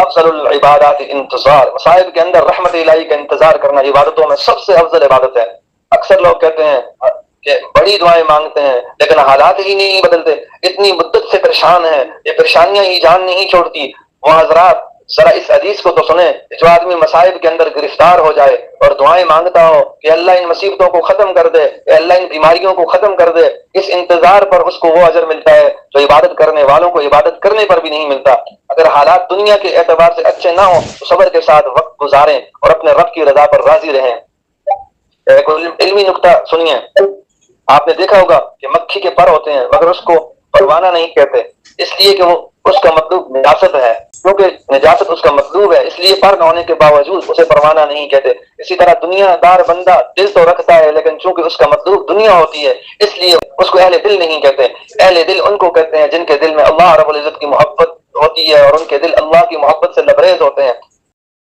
افضل العبادات انتظار، مصائب کے اندر رحمت الہی کا انتظار کرنا عبادتوں میں سب سے افضل عبادت ہے۔ اکثر لوگ کہتے ہیں کہ بڑی دعائیں مانگتے ہیں لیکن حالات ہی نہیں بدلتے، اتنی مدت سے پریشان ہیں، یہ پریشانیاں ہی جان نہیں چھوڑتی۔ وہ حضرات ذرا اس حدیث کو تو سنیں، جو آدمی مصائب کے اندر گرفتار ہو جائے اور دعائیں مانگتا ہو کہ اللہ ان مصیبتوں کو ختم کر دے، کہ اللہ ان بیماریوں کو ختم کر دے، اس انتظار پر اس کو وہ اجر ملتا ہے جو عبادت کرنے والوں کو عبادت کرنے پر بھی نہیں ملتا۔ اگر حالات دنیا کے اعتبار سے اچھے نہ ہوں تو صبر کے ساتھ وقت گزاریں اور اپنے رب کی رضا پر راضی رہیں۔ ایک علمی نکتہ سنیے، آپ نے دیکھا ہوگا کہ مکھی کے پر ہوتے ہیں مگر اس کو پروانہ نہیں کہتے، اس لیے کہ وہ اس کا مطلوب نجاست ہے، کیونکہ نجاست اس کا مطلوب ہے، اس لیے پر نہ ہونے کے باوجود اسے پروانہ نہیں کہتے۔ اسی طرح دنیا دار بندہ دل تو رکھتا ہے لیکن چونکہ اس کا مطلوب دنیا ہوتی ہے اس لیے اس کو اہل دل نہیں کہتے۔ اہل دل ان کو کہتے ہیں جن کے دل میں اللہ رب العزت کی محبت ہوتی ہے اور ان کے دل اللہ کی محبت سے لبریز ہوتے ہیں۔